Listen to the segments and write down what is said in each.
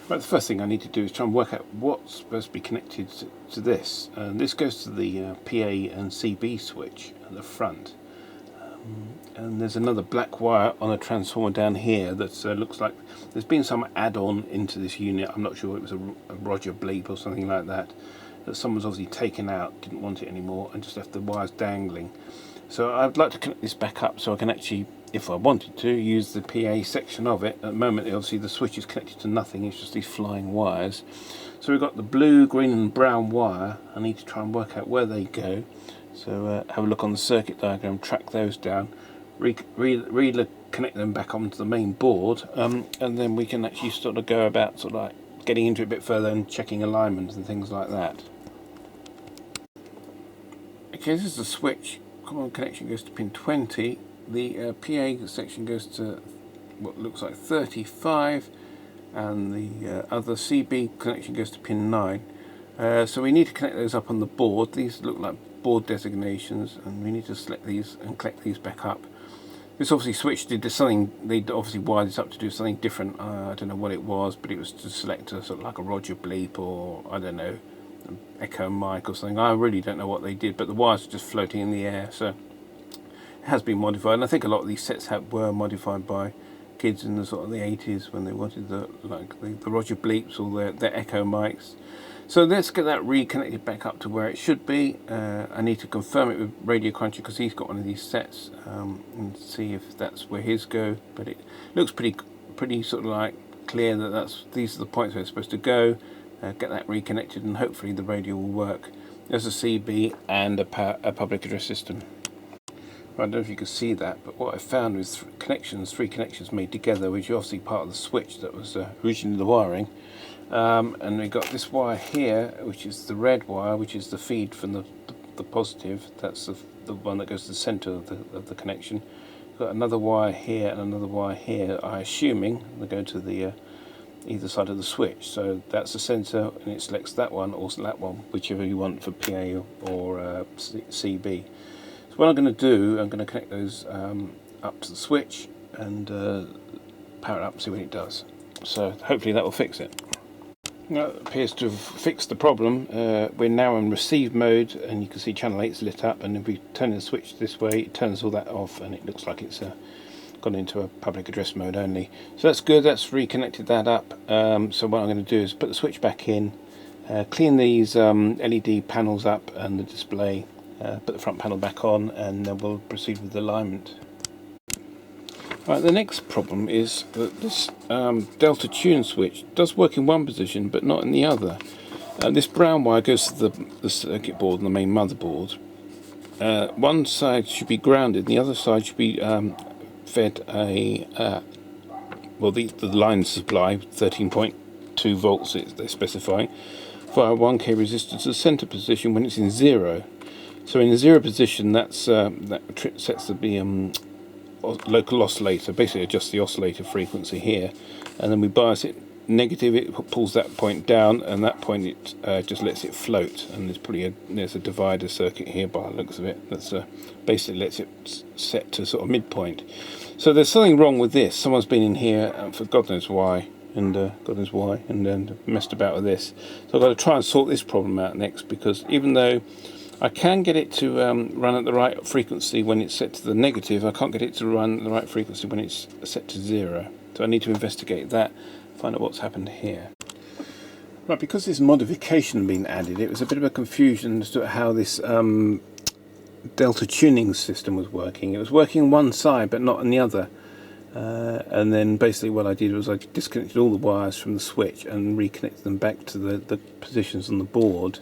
Right, the first thing I need to do is try and work out what's supposed to be connected to this. This goes to the PA and CB switch at the front. And there's another black wire on a transformer down here that looks like there's been some add-on into this unit. I'm not sure, it was a Roger bleep or something like that someone's obviously taken out, didn't want it anymore, and just left the wires dangling. So I'd like to connect this back up so I can actually, if I wanted to, use the PA section of it. At the moment, obviously the switch is connected to nothing, it's just these flying wires. So we've got the blue, green and brown wire. I need to try and work out where they go. So have a look on the circuit diagram, track those down, reconnect them back onto the main board, and then we can actually sort of go about sort of like getting into it a bit further and checking alignment and things like that. Okay, this is the switch. Common connection goes to pin 20. The PA section goes to what looks like 35, and the other CB connection goes to pin 9. So we need to connect those up on the board. These look like board designations, and we need to select these and collect these back up. This obviously switch did something, they obviously wired this up to do something different. I don't know what it was, but it was to select a sort of like a Roger bleep, or I don't know, an echo mic or something. I really don't know what they did, but the wires are just floating in the air, so it has been modified. And I think a lot of these sets were modified by kids in the sort of the 80s when they wanted the Roger bleeps or their echo mics. So let's get that reconnected back up to where it should be. I need to confirm it with Radio Cruncher because he's got one of these sets, and see if that's where his go. But it looks pretty sort of like clear that these are the points where it's supposed to go. Get that reconnected, and hopefully the radio will work. There's a CB and a public address system. I don't know if you can see that, but what I found was three connections made together, which are obviously part of the switch that was originally the wiring. And we've got this wire here, which is the red wire, which is the feed from the positive. That's the one that goes to the centre of the connection. We've got another wire here and another wire here, I'm assuming they go to the either side of the switch. So that's the centre, and it selects that one or that one, whichever you want for PA or CB. So what I'm going to do, I'm going to connect those up to the switch and power it up and see what it does. So hopefully that will fix it. Now, it appears to have fixed the problem. We're now in receive mode, and you can see channel 8's lit up, and if we turn the switch this way, it turns all that off, and it looks like it's gone into a public address mode only. So that's good, that's reconnected that up. So what I'm going to do is put the switch back in, clean these LED panels up and the display, put the front panel back on, and then we'll proceed with the alignment. Right, the next problem is that this delta tune switch does work in one position but not in the other. This brown wire goes to the circuit board and the main motherboard. One side should be grounded, the other side should be fed the line supply, 13.2 volts they're specifying, via 1k resistor to the centre position when it's in 0. So in the 0 position, that sets the local oscillator, basically adjusts the oscillator frequency here, and then we bias it negative, it pulls that point down, and that point it just lets it float. And there's a divider circuit here by the looks of it that's basically lets it set to sort of midpoint. So there's something wrong with this. Someone's been in here for God knows why, and then messed about with this. So I've got to try and sort this problem out next, because even though I can get it to run at the right frequency when it's set to the negative, I can't get it to run at the right frequency when it's set to 0. So I need to investigate that, find out what's happened here. Right, because this modification had been added, it was a bit of a confusion as to how this delta tuning system was working. It was working one side but not on the other. And then basically what I did was I disconnected all the wires from the switch and reconnected them back to the positions on the board.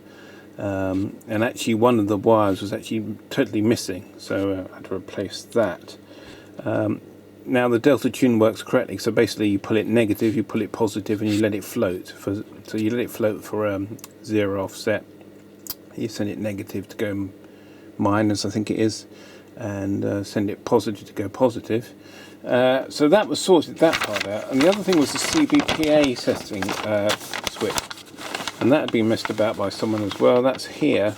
And actually one of the wires was actually totally missing, so I had to replace that. Now the delta tune works correctly, so basically you pull it negative, you pull it positive, and you let it float. So you let it float for 0 offset, you send it negative to go minus, I think it is, and send it positive to go positive. So that was sorted, that part out. And the other thing was the CBPA setting switch. And that had been messed about by someone as well. That's here.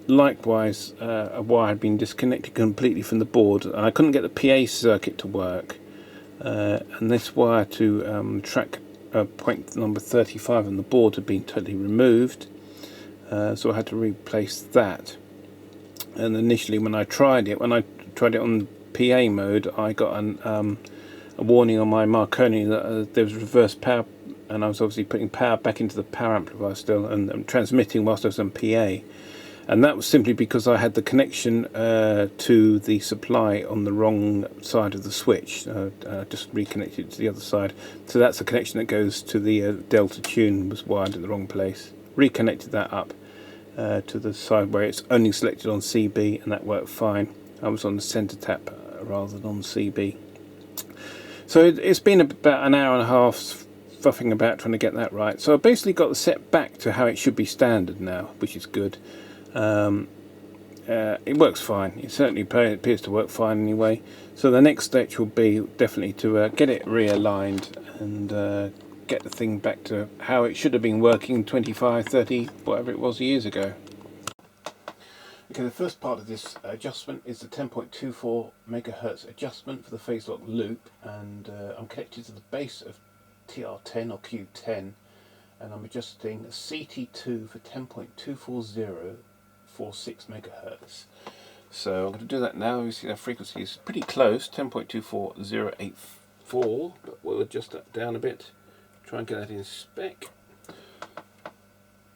Likewise, a wire had been disconnected completely from the board, and I couldn't get the PA circuit to work. And this wire to track point number 35 on the board had been totally removed, so I had to replace that. And initially when I tried it on PA mode, I got a warning on my Marconi that there was reverse power, and I was obviously putting power back into the power amplifier still and transmitting whilst I was on PA. And that was simply because I had the connection to the supply on the wrong side of the switch. I just reconnected it to the other side. So that's the connection that goes to the delta tune, was wired in the wrong place. Reconnected that up to the side where it's only selected on CB, and that worked fine. I was on the center tap rather than on CB. So it's been about an hour and a half fuffing about trying to get that right. So I basically got the set back to how it should be standard now, which is good. It works fine. It certainly appears to work fine anyway. So the next stage will be definitely to get it realigned and get the thing back to how it should have been working 25, 30, whatever it was years ago. Okay, the first part of this adjustment is the 10.24 megahertz adjustment for the phase lock loop, and I'm connected to the base of TR10 or Q10, and I'm adjusting CT2 for 10.240 46 megahertz. So I'm going to do that now. You see that frequency is pretty close, 10.24084, but we'll adjust that down a bit, try and get that in spec.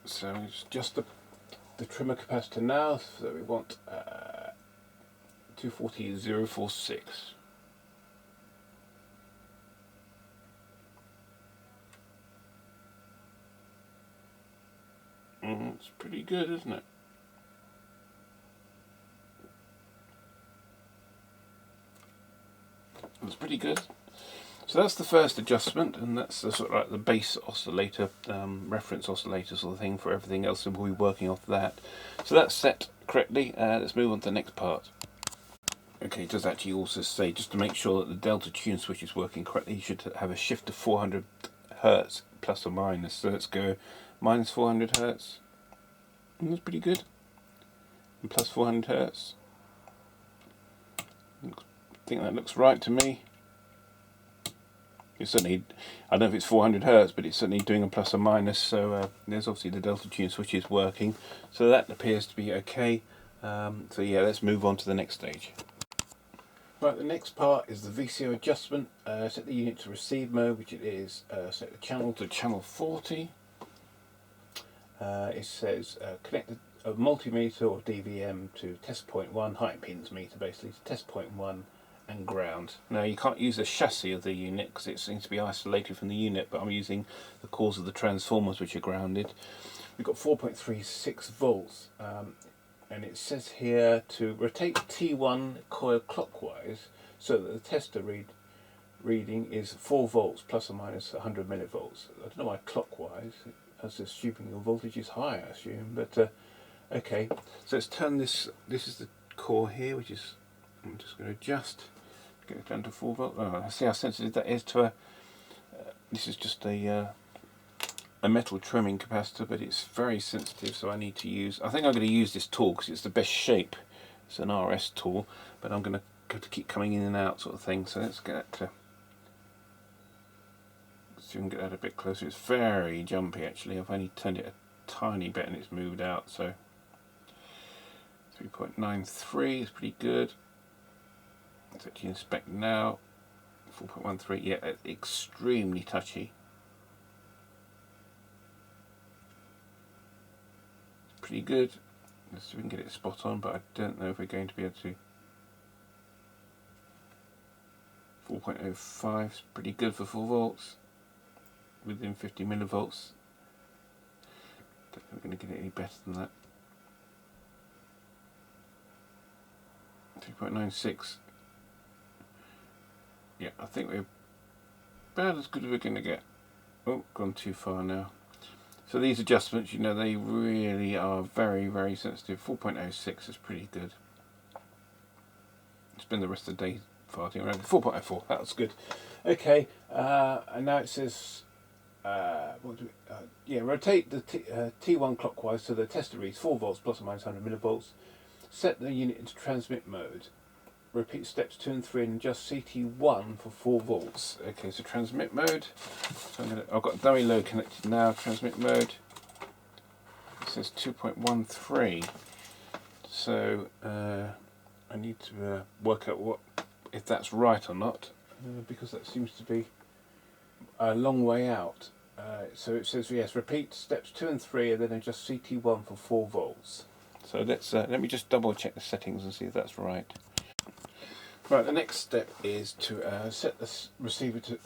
So it's just the trimmer capacitor now, so we want 240046. It's pretty good, isn't it? It's pretty good. So that's the first adjustment, and that's the sort of like the base oscillator, reference oscillator sort of thing for everything else, and we'll be working off that. So that's set correctly. Let's move on to the next part. Okay, it does actually also say, just to make sure that the delta tune switch is working correctly, you should have a shift to 400 hertz plus or minus. So let's go minus 400 hertz. And that's pretty good. And plus 400 hertz. I think that looks right to me. It's certainly, I don't know if it's 400 hertz, but it's certainly doing a plus or minus. So there's obviously the delta tune switch is working. So that appears to be okay. So yeah, let's move on to the next stage. Right, the next part is the VCO adjustment. Set the unit to receive mode, which it is. Set the channel to channel 40. It says connect a multimeter or DVM to test point 1, high impedance meter basically, to test point 1 and ground. Now you can't use the chassis of the unit because it seems to be isolated from the unit, but I'm using the cores of the transformers which are grounded. We've got 4.36 volts. And it says here to rotate T1 coil clockwise so that the tester reading is 4 volts plus or minus 100 millivolts. I don't know why clockwise, as assuming your voltage is high, I assume, but okay. So let's turn this is the core here, which is, I'm just going to adjust, get it down to 4 volts. Oh, see how sensitive that is to a, this is just a metal trimming capacitor, but it's very sensitive, so I need to use, I think I'm going to use this tool because it's the best shape. It's an RS tool, but I'm going to have to keep coming in and out sort of thing. So let's get that to, see if we can get that a bit closer. It's very jumpy actually. I've only turned it a tiny bit and it's moved out. So 3.93 is pretty good. Let's actually inspect now. 4.13, yeah, extremely touchy. Pretty good. Let's see if we can get it spot on, but I don't know if we're going to be able to. 4.05 is pretty good for 4 volts within 50 millivolts. Don't think we're going to get it any better than that. 3.96. Yeah, I think we're about as good as we're going to get. Oh, gone too far now. So these adjustments, you know, they really are very, very sensitive. 4.06 is pretty good. Spend the rest of the day farting around. 4.04, that was good. Okay, and now it says, rotate the T1 clockwise so the tester reads 4 volts plus or minus 100 millivolts. Set the unit into transmit mode. repeat steps 2 and 3 and adjust CT1 for 4 volts. Okay, so transmit mode. So I've got dummy load connected now. Transmit mode. It says 2.13. So I need to work out if that's right or not, because that seems to be a long way out. So it says yes, repeat steps 2 and 3 and then adjust CT1 for 4 volts. So let me just double check the settings and see if that's right. Right, the next step is to set the receiver to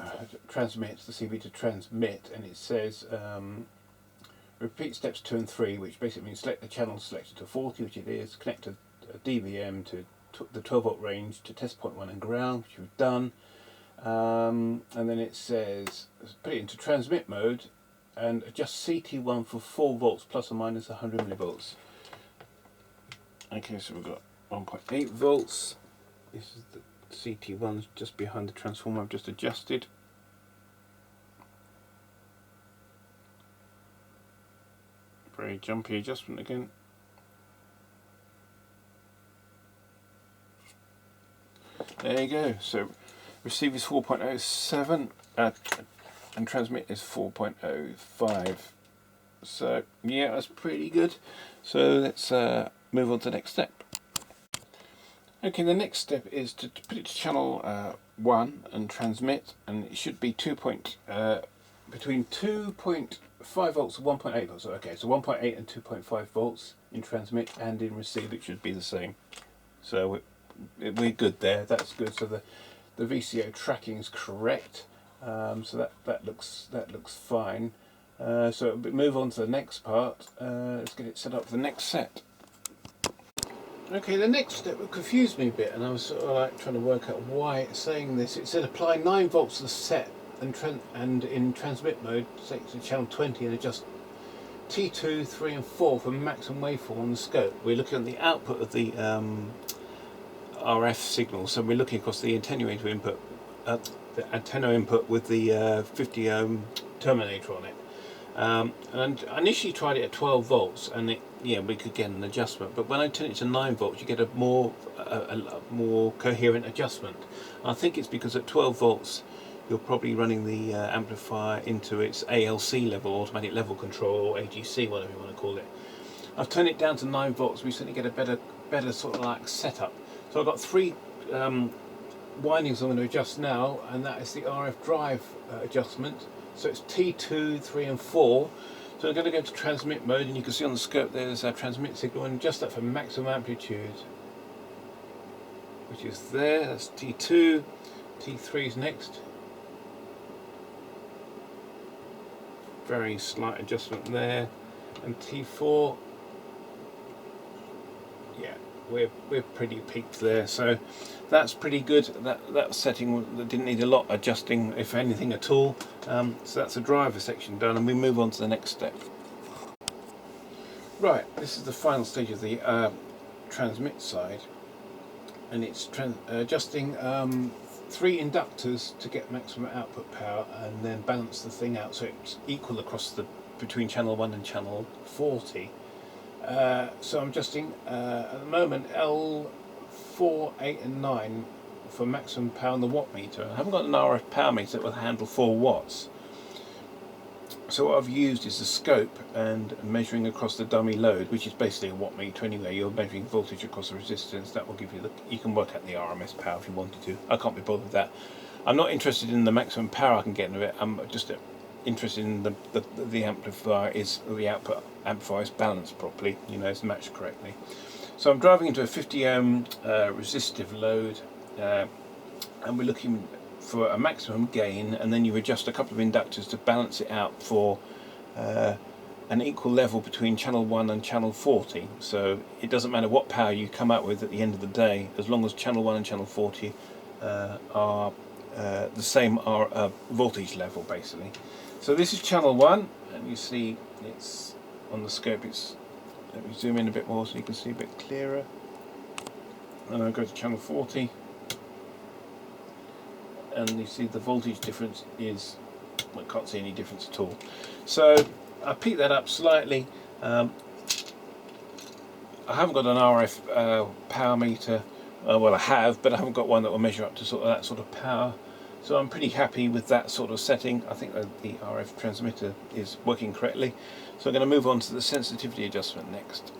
transmit, the CV to transmit, and it says repeat steps 2 and 3, which basically means select the channel selected to 40, which it is, connect a DVM to the 12 volt range to test point 1 and ground, which we've done, and then it says put it into transmit mode and adjust CT1 for 4 volts plus or minus 100 millivolts. Okay, so we've got 1.8 volts. This is the CT1 just behind the transformer I've just adjusted. Very jumpy adjustment again. There you go. So receive is 4.07 and transmit is 4.05. So yeah, that's pretty good. So let's move on to the next step. Okay, the next step is to put it to channel 1 and transmit, and it should be between 2.5 volts and 1.8 volts. Okay, so 1.8 and 2.5 volts in transmit, and in receive it should be the same. So we're good there. That's good. So the VCO tracking is correct. So that looks fine. So move on to the next part. Let's get it set up for the next set. Okay, the next step confused me a bit, and I was sort of like trying to work out why it's saying this. It said apply 9 volts to the set and in transmit mode, set to channel 20 and adjust T2, 3 and 4 for maximum waveform on the scope. We're looking at the output of the RF signal, so we're looking across the attenuator input, the antenna input with the 50 ohm terminator on it. And I initially tried it at 12 volts, and we could get an adjustment. But when I turn it to 9 volts, you get a more coherent adjustment. And I think it's because at 12 volts, you're probably running the amplifier into its ALC level, automatic level control, or AGC, whatever you want to call it. I've turned it down to 9 volts. We certainly get a better sort of like setup. So I've got 3 windings I'm going to adjust now, and that is the RF drive adjustment. So it's T2, 3 and 4. So I'm going to go to transmit mode, and you can see on the scope there's a transmit signal, and adjust that for maximum amplitude, which is there. That's T2, T3 is next. Very slight adjustment there, and T4. Yeah, we're pretty peaked there. So that's pretty good. That setting that didn't need a lot adjusting, if anything at all. So that's the driver section done, and we move on to the next step. Right, this is the final stage of the transmit side, and it's adjusting 3 inductors to get maximum output power, and then balance the thing out so it's equal across between channel 1 and channel 40. So I'm adjusting at the moment L4, 8 and 9 for maximum power on the watt meter. I haven't got an RF power meter that will handle 4 watts. So what I've used is the scope and measuring across the dummy load, which is basically a watt meter anyway. You're measuring voltage across the resistance. That will give you you can work out the RMS power if you wanted to. I can't be bothered with that. I'm not interested in the maximum power I can get into it. I'm just interested in the amplifier the output amplifier is balanced properly, it's matched correctly. So I'm driving into a 50 ohm resistive load, and we're looking for a maximum gain, and then you adjust a couple of inductors to balance it out for an equal level between channel 1 and channel 40. So it doesn't matter what power you come out with at the end of the day, as long as channel 1 and channel 40 are the same voltage level basically. So this is channel 1, and you see it's on the scope. Let me zoom in a bit more so you can see a bit clearer. And I'll go to channel 40, and you see the voltage difference is, I can't see any difference at all. So I peaked that up slightly. I haven't got an RF power meter Well, I have, but I haven't got one that will measure up to sort of that sort of power. So I'm pretty happy with that sort of setting. I think that the RF transmitter is working correctly. So I'm going to move on to the sensitivity adjustment next.